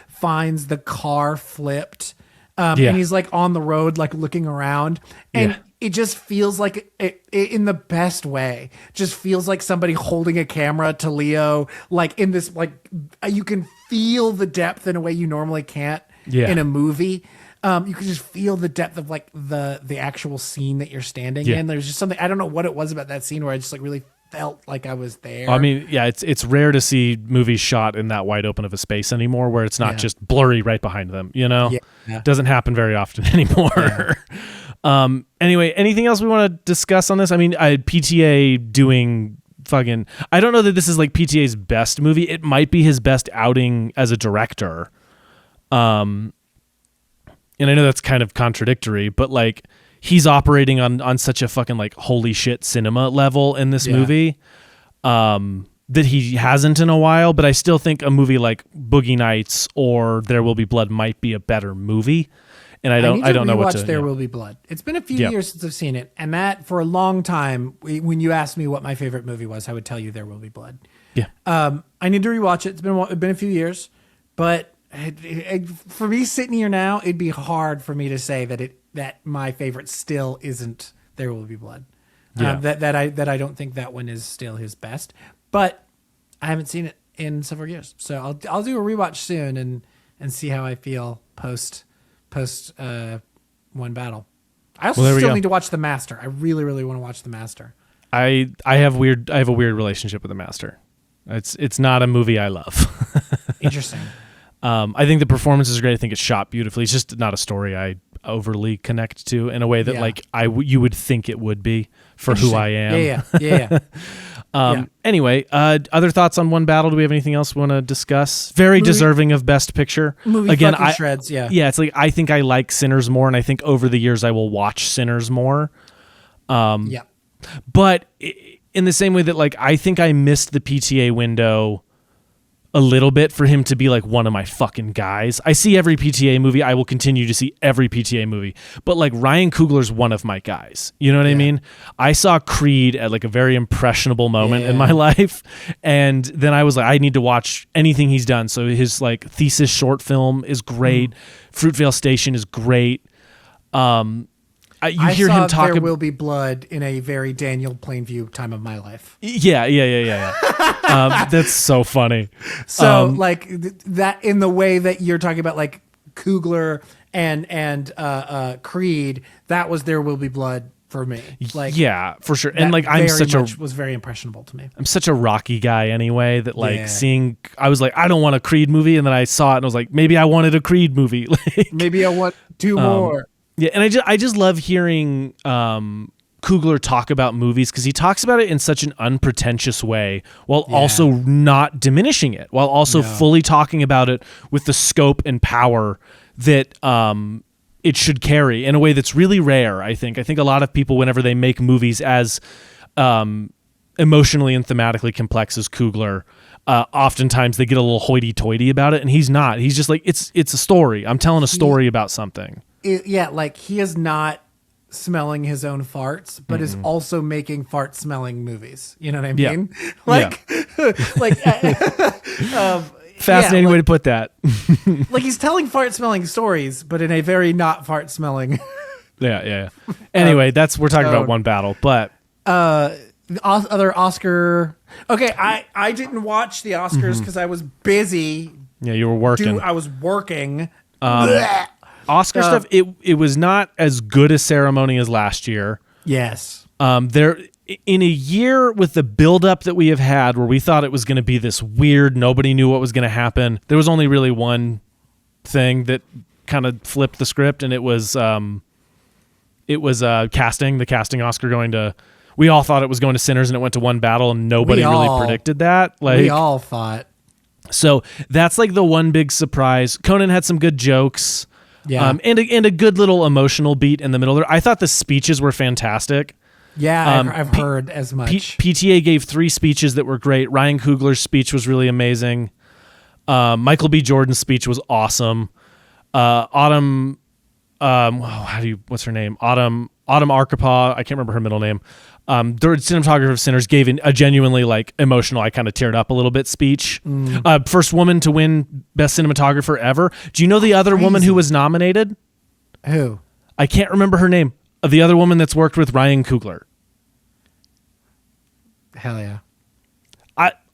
finds the car flipped. And he's like on the road, like looking around, and it just feels like it, in the best way. Just feels like somebody holding a camera to Leo, like in this, like you can feel the depth in a way you normally can't in a movie. You can just feel the depth of like the actual scene that you're standing in. There's just something, I don't know what it was about that scene where I just like really felt like I was there. I mean, it's rare to see movies shot in that wide open of a space anymore, where it's not just blurry right behind them. Doesn't happen very often anymore. Anyway, anything else we want to discuss on this? I mean, PTA doing fucking. I don't know that this is like PTA's best movie. It might be his best outing as a director. And I know that's kind of contradictory, but like, he's operating on such a fucking like holy shit cinema level in this movie that he hasn't in a while. But I still think a movie like Boogie Nights or There Will Be Blood might be a better movie. And I don't know what to. There Will Be Blood. It's been a few years since I've seen it, and that for a long time, when you asked me what my favorite movie was, I would tell you There Will Be Blood. Yeah. I need to rewatch it. It's been a few years, but for me sitting here now, it'd be hard for me to say that my favorite still isn't There Will Be Blood. That I don't think that one is still his best, but I haven't seen it in several years, so I'll do a rewatch soon and see how I feel post One Battle. I also still need to watch The Master. I really, really want to watch The Master. I have a weird relationship with The Master. It's not a movie I love. Interesting. I think the performance is great. I think it's shot beautifully. It's just not a story I overly connect to in a way that like you would think it would be for who I am. Yeah. Anyway, other thoughts on One Battle? Do we have anything else we want to discuss? Very deserving of Best Picture. Movie again, shreds. Yeah. It's like I think I like Sinners more, and I think over the years I will watch Sinners more. But in the same way that like I think I missed the PTA window a little bit for him to be like one of my fucking guys. I see every PTA movie. I will continue to see every PTA movie. But like Ryan Coogler's one of my guys. You know what I mean? I saw Creed at like a very impressionable moment in my life. And then I was like, I need to watch anything he's done. So his like thesis short film is great. Fruitvale Station is great. you hear him talk. There Will Be Blood in a very Daniel Plainview time of my life. Yeah. That's so funny. So that in the way that you're talking about, like Coogler and Creed, that was There Will Be Blood for me. Like, yeah, for sure. And like was very impressionable to me. I'm such a Rocky guy anyway that I was like, I don't want a Creed movie, and then I saw it and I was like, maybe I wanted a Creed movie. Like, maybe I want two more. Yeah, and I just love hearing Coogler talk about movies because he talks about it in such an unpretentious way while also not diminishing it, while also fully talking about it with the scope and power that it should carry in a way that's really rare, I think. I think a lot of people, whenever they make movies as emotionally and thematically complex as Coogler, oftentimes they get a little hoity-toity about it, and he's not. He's just like, it's a story. I'm telling a story about something. Like he is not smelling his own farts, but is also making fart-smelling movies. You know what I mean? Fascinating way to put that. Like he's telling fart-smelling stories, but in a very not fart-smelling. Yeah. Anyway, we're talking about one battle, but the other Oscar. Okay, I didn't watch the Oscars because I was busy. Yeah, you were working. I was working. Oscar stuff. It was not as good a ceremony as last year. Yes. There. In a year with the buildup that we have had where we thought it was going to be this weird, nobody knew what was going to happen, there was only really one thing that kind of flipped the script, and it was casting, the casting Oscar going to, we all thought it was going to Sinners and it went to One Battle, and nobody really predicted that. Like, we all thought. So that's like the one big surprise. Conan had some good jokes. Yeah. And a good little emotional beat in the middle there. I thought the speeches were fantastic. Yeah, I've heard as much. PTA gave 3 speeches that were great. Ryan Coogler's speech was really amazing. Michael B. Jordan's speech was awesome. Autumn, what's her name? Autumn Arkapaw, I can't remember her middle name. The cinematographer of Sinners gave a genuinely like emotional, I kind of teared up a little bit speech. First woman to win Best Cinematographer ever. Do you know the other woman who was nominated? Who? I can't remember her name. The other woman that's worked with Ryan Coogler. Hell yeah.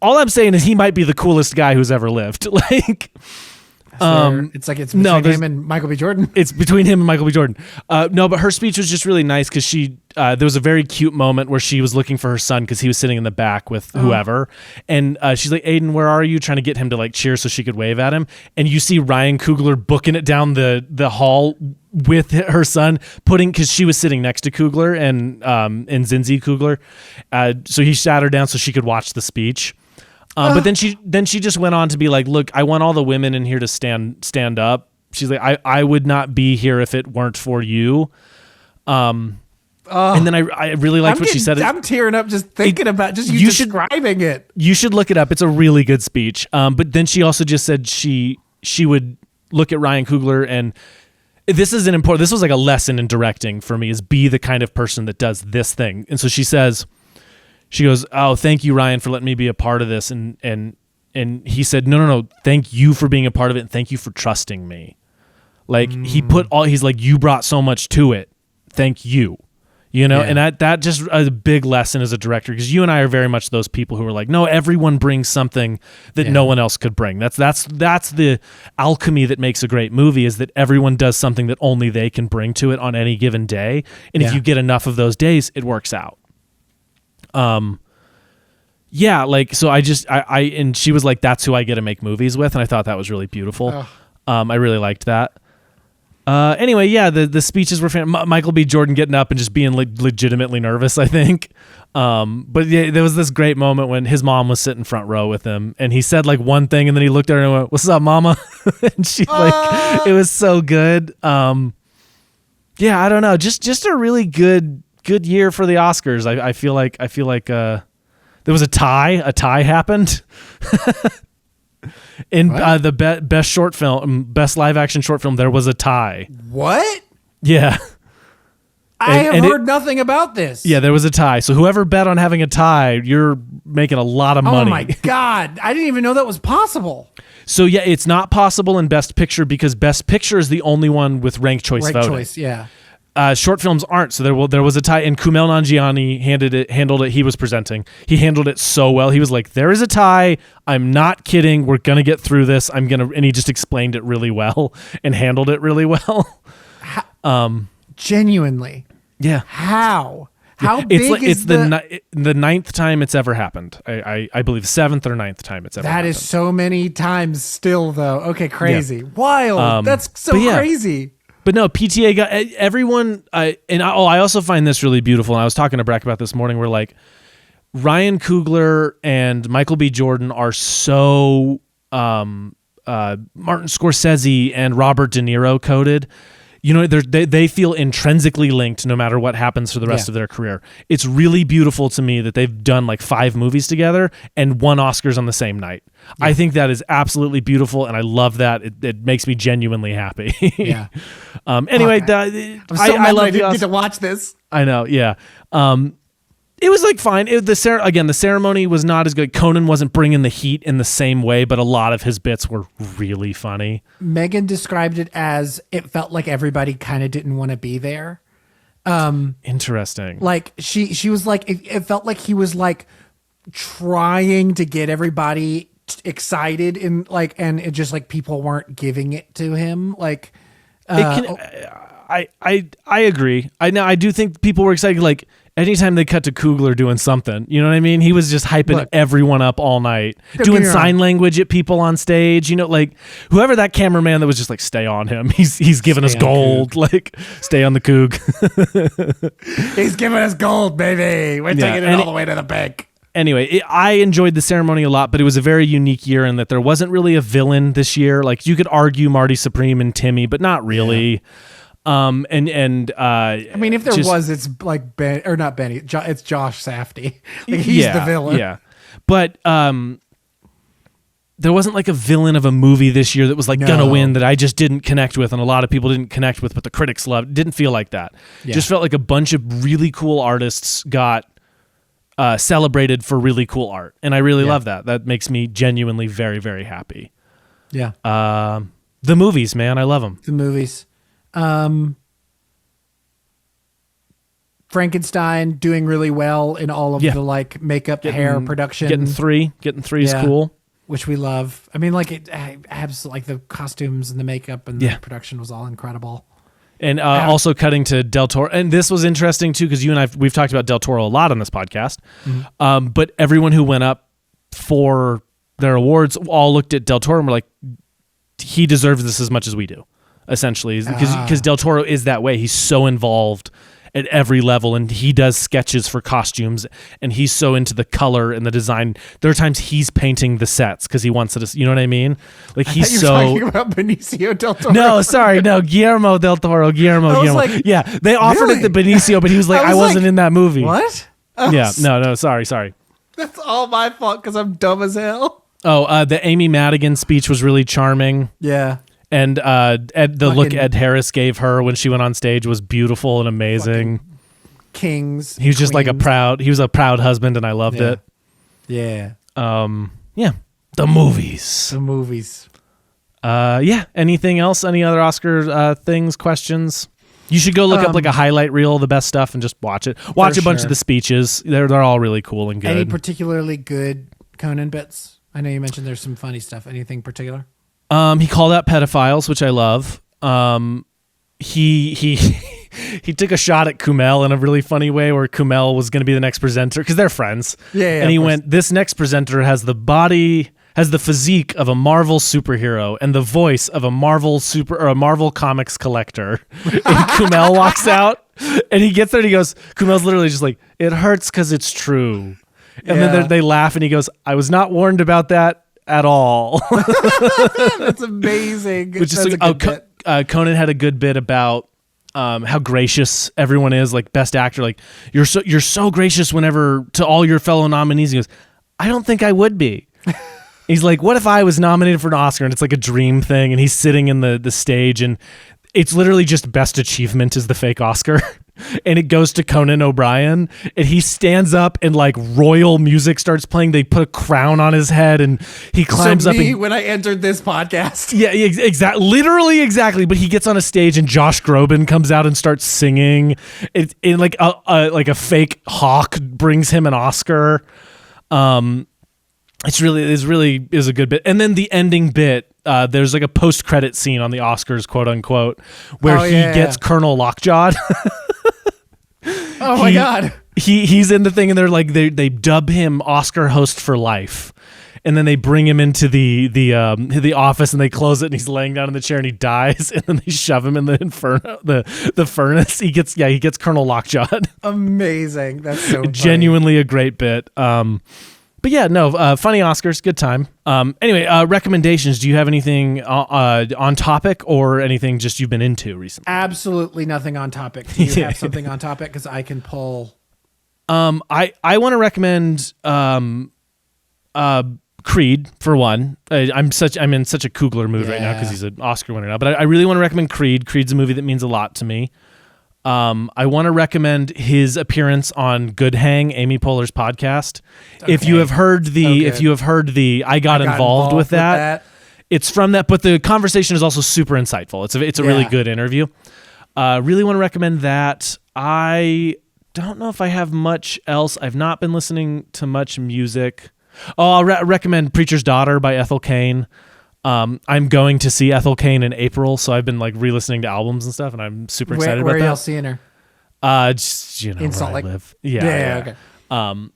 All I'm saying is he might be the coolest guy who's ever lived. Like, it's between him and Michael B. Jordan. It's between him and Michael B. Jordan. No, but her speech was just really nice because there was a very cute moment where she was looking for her son because he was sitting in the back with whoever, and she's like, "Aiden, where are you?" Trying to get him to like cheer so she could wave at him, and you see Ryan Coogler booking it down the hall with her son, because she was sitting next to Coogler and Zinzi Coogler, so he sat her down so she could watch the speech. But then she just went on to be like, look, I want all the women in here to stand up. She's like, I would not be here if it weren't for you. And then I really liked what she said. I'm tearing up just thinking about just you describing it. You should look it up. It's a really good speech. But then she also just said she would look at Ryan Coogler, and this was like a lesson in directing for me, is be the kind of person that does this thing. And so she goes, "Oh, thank you, Ryan, for letting me be a part of this." And he said, no, thank you for being a part of it, and thank you for trusting me. Like he's like, you brought so much to it. Thank you. You know, and that just a big lesson as a director, because you and I are very much those people who are like, no, everyone brings something that no one else could bring. That's the alchemy that makes a great movie, is that everyone does something that only they can bring to it on any given day. And if you get enough of those days, it works out. So and she was like, that's who I get to make movies with. And I thought that was really beautiful. I really liked that. Anyway, the speeches were Michael B. Jordan getting up and just being legitimately nervous, I think. But yeah, there was this great moment when his mom was sitting front row with him, and he said like one thing, and then he looked at her and went, "What's up, mama?" And she it was so good. I don't know. Just a really good year for the Oscars. I feel like there was a tie. A tie happened. In the best short film, best live action short film, there was a tie. What? Yeah. I have heard nothing about this. Yeah, there was a tie. So whoever bet on having a tie, you're making a lot of money. Oh my God. I didn't even know that was possible. So yeah, it's not possible in Best Picture because Best Picture is the only one with ranked choice voting. Choice, yeah. Short films aren't. So there was a tie, and Kumail Nanjiani handled it. He was presenting. He handled it so well. He was like, "There is a tie. I'm not kidding. We're gonna get through this. And he just explained it really well and handled it really well. Genuinely, yeah. How big it's the ninth time it's ever happened. I believe seventh or ninth time it's ever happened. That is so many times still, though. Okay, crazy, wild. That's so crazy. But no, PTA got everyone. I also find this really beautiful. And I was talking to Breck about this morning. Where like Ryan Coogler and Michael B. Jordan are so Martin Scorsese and Robert De Niro coded. You know, they feel intrinsically linked no matter what happens for the rest of their career. It's really beautiful to me that they've done like 5 movies together and won Oscars on the same night. Yeah. I think that is absolutely beautiful, and I love that. It makes me genuinely happy. Yeah. Anyway, I love the get to watch this. I know. Yeah. It was like fine. The ceremony was not as good. Conan wasn't bringing the heat in the same way, but a lot of his bits were really funny. Megan described it as it felt like everybody kind of didn't want to be there. Interesting. Like she was like, it felt like he was like trying to get everybody excited and it just like people weren't giving it to him. Like, I agree. I do think people were excited. Like, anytime they cut to Coogler doing something, you know what I mean? He was just hyping everyone up all night, doing sign language at people on stage. You know, like whoever that cameraman that was just like, stay on him. He's giving us gold. Like, stay on the Coog. He's giving us gold, baby. We're taking it all the way to the bank. Anyway, I enjoyed the ceremony a lot, but it was a very unique year in that there wasn't really a villain this year. Like, you could argue Marty Supreme and Timmy, but not really. Yeah. I mean, if there was, it's like Ben or not Benny. It's Josh Safdie. Like, he's the villain. Yeah, but there wasn't like a villain of a movie this year that was like gonna win that I just didn't connect with, and a lot of people didn't connect with, but the critics loved. Didn't feel like that. Yeah. Just felt like a bunch of really cool artists got celebrated for really cool art, and I really love that. That makes me genuinely very, very happy. Yeah. The movies, man, I love them. The movies. Frankenstein doing really well in all of the like makeup, hair production. Getting three is cool, which we love. I mean, like it absolutely, like the costumes and the makeup and the production was all incredible. And also cutting to Del Toro, and this was interesting too because you and we've talked about Del Toro a lot on this podcast. Mm-hmm. But everyone who went up for their awards all looked at Del Toro and were like, he deserves this as much as we do. Essentially, because Del Toro is that way. He's so involved at every level, and he does sketches for costumes, and he's so into the color and the design. There are times he's painting the sets because he wants it to, you know what I mean? Like, he's you were talking about Benicio del Toro. No, sorry, no, Guillermo del Toro. Guillermo. Like, yeah, they offered it to Benicio, but he was like, I wasn't in that movie. What? Yeah, no, sorry. That's all my fault because I'm dumb as hell. Oh, the Amy Madigan speech was really charming. Yeah. And look Ed Harris gave her when she went on stage was beautiful and amazing. Kings. He was just like a proud husband, and I loved it. Yeah. The movies. Anything else? Any other Oscar things, questions? You should go look up like a highlight reel of the best stuff and just watch it. Watch a bunch of the speeches. They're all really cool and good. Any particularly good Conan bits? I know you mentioned there's some funny stuff. Anything particular? He called out pedophiles, which I love. He took a shot at Kumail in a really funny way, where Kumail was going to be the next presenter because they're friends. Yeah. And he went, "This next presenter has the physique of a Marvel superhero and the voice of a Marvel comics collector." And Kumail walks out, and he gets there, and he goes, Kumail's literally just like, "It hurts because it's true." And then they laugh, and he goes, "I was not warned about that at all." That's amazing. Which is like, Conan had a good bit about how gracious everyone is. Like, best actor, like you're so gracious whenever to all your fellow nominees. He goes, "I don't think I would be." He's like, "What if I was nominated for an Oscar?" And it's like a dream thing, and he's sitting in the stage, and it's literally just best achievement is the fake Oscar. and it goes to Conan O'Brien, and he stands up and like royal music starts playing. They put a crown on his head and he climbs up. When I entered this podcast. Yeah, exactly. Literally exactly. But he gets on a stage and Josh Groban comes out and starts singing. It's like a fake hawk brings him an Oscar. It's really a good bit. And then the ending bit, there's like a post-credit scene on the Oscars, quote unquote, where he gets Colonel Lockjaw. Oh my God. He's in the thing, and they're like they dub him Oscar host for life. And then they bring him into the office and they close it and he's laying down in the chair and he dies, and then they shove him in the inferno, the furnace. He gets Colonel Lockjaw. Amazing. That's so funny. Genuinely a great bit. But yeah, no, funny Oscars, good time. Anyway, recommendations. Do you have anything on topic or anything just you've been into recently? Absolutely nothing on topic. Do you have something on topic? Because I can pull. I want to recommend Creed for one. I'm in such a Coogler mood right now because he's an Oscar winner now. But I really want to recommend Creed. Creed's a movie that means a lot to me. I want to recommend his appearance on Good Hang, Amy Poehler's podcast. Okay. If you have heard the I got involved with that, it's from that. But the conversation is also super insightful. It's a really good interview. Really want to recommend that. I don't know if I have much else. I've not been listening to much music. Oh, I'll recommend Preacher's Daughter by Ethel Cain. I'm going to see Ethel Cain in April, so I've been like re-listening to albums and stuff, and I'm super excited about that. Where are y'all seeing her? Just, in Salt Lake. I live. Yeah. Okay.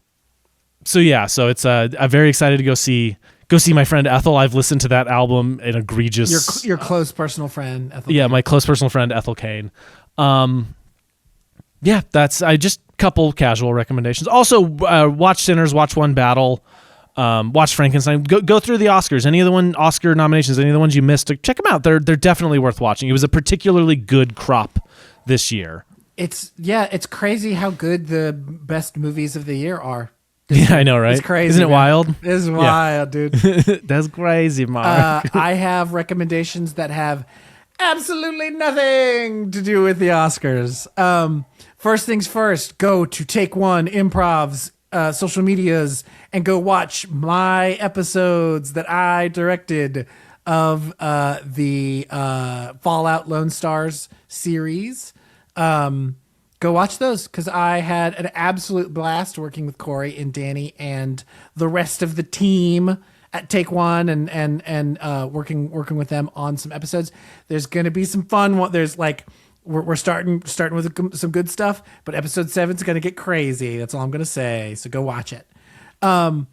So it's I'm very excited to go see my friend Ethel. I've listened to that album, an egregious. Your close personal friend Ethel. Yeah, Cain. My close personal friend Ethel Cain. That's just couple casual recommendations. Also, watch Sinners, watch One Battle. Watch Frankenstein. Go through the Oscars. Any of the Oscar nominations, any of the ones you missed, check them out. They're definitely worth watching. It was a particularly good crop this year. It's crazy how good the best movies of the year are. Yeah, I know, right? It's crazy. Isn't it wild? It's wild, dude. That's crazy, Mark. I have recommendations that have absolutely nothing to do with the Oscars. First things first, go to Take One Improv's social medias and go watch my episodes that I directed of the Fallout Lone Stars series. Go watch those because I had an absolute blast working with Corey and Danny and the rest of the team at Take One and working with them on some episodes. There's gonna be some fun. There's like we're starting with some good stuff, but episode 7 is gonna get crazy. That's all I'm gonna say. So go watch it. I've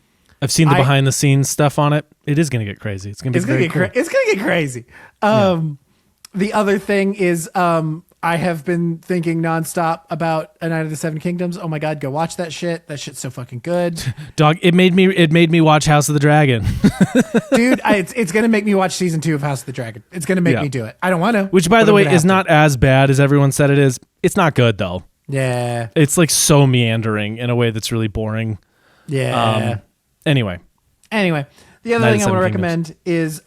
seen the behind the scenes stuff on it. It is gonna get crazy. It's gonna get crazy. The other thing is I have been thinking nonstop about A Night of the Seven Kingdoms. Oh my God, go watch that shit. That shit's so fucking good. Dog, it made me watch House of the Dragon. Dude, it's going to make me watch season 2 of House of the Dragon. It's going to make me do it. I don't want to. Which, by the way, is not as bad as everyone said it is. It's not good, though. Yeah. It's like so meandering in a way that's really boring. Yeah. Anyway. The other thing I want to recommend is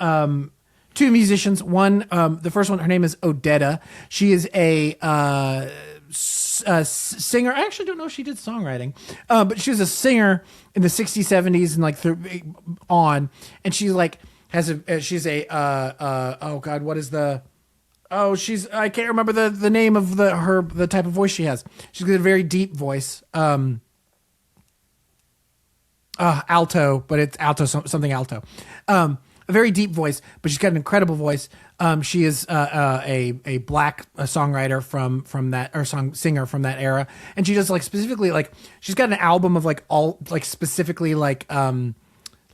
2 musicians. One, the first one, her name is Odetta. She is a singer. I actually don't know if she did songwriting, but she was a singer in the 60s, 70s, and like on. And she like she's a oh God, what is the? Oh, I can't remember the name of the type of voice she has. She's got a very deep voice. Alto, but it's alto, something alto. A very deep voice, but she's got an incredible voice. She is a black songwriter from that, or singer from that era, and she does like specifically like she's got an album of like all like specifically like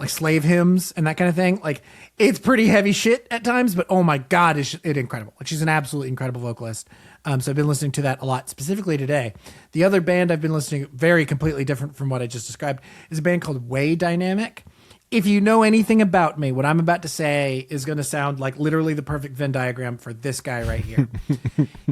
slave hymns and that kind of thing. Like it's pretty heavy shit at times, but oh my God, is it incredible! Like she's an absolutely incredible vocalist. So I've been listening to that a lot, specifically today. The other band I've been listening, very completely different from what I just described, is a band called Way Dynamic. If you know anything about me, what I'm about to say is going to sound like literally the perfect Venn diagram for this guy right here.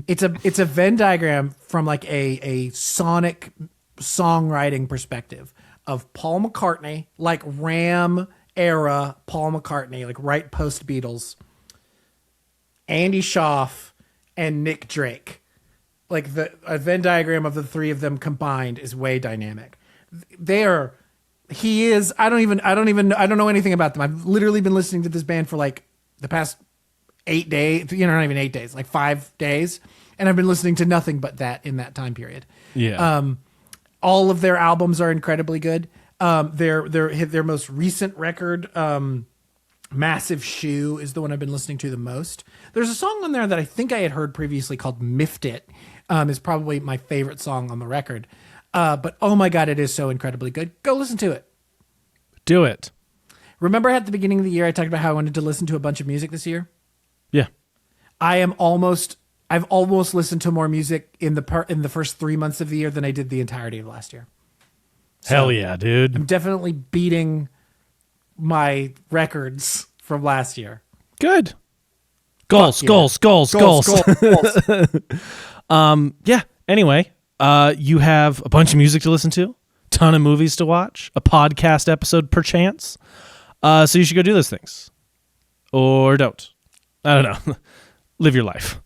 It's a Venn diagram from like a sonic songwriting perspective of Paul McCartney, like Ram era Paul McCartney, like right post Beatles, Andy Schaaf, and Nick Drake. like the a Venn diagram of the three of them combined is way dynamic. He is. I don't know anything about them. I've literally been listening to this band for like the past 8 days. Not even 8 days, like 5 days, and I've been listening to nothing but that in that time period. Yeah. All of their albums are incredibly good. Their most recent record, Massive Shoe, is the one I've been listening to the most. There's a song on there that I think I had heard previously called Miffed It. Is probably my favorite song on the record. But oh my God, it is so incredibly good. Go listen to it. Do it. Remember at the beginning of the year, I talked about how I wanted to listen to a bunch of music this year? Yeah. I've almost listened to more music in the first 3 months of the year than I did the entirety of last year. So Hell yeah, dude. I'm definitely beating my records from last year. Good. Goals. Yeah. Anyway, you have a bunch of music to listen to, ton of movies to watch, a podcast episode perchance. So you should go do those things. Or don't. I don't know. Live your life.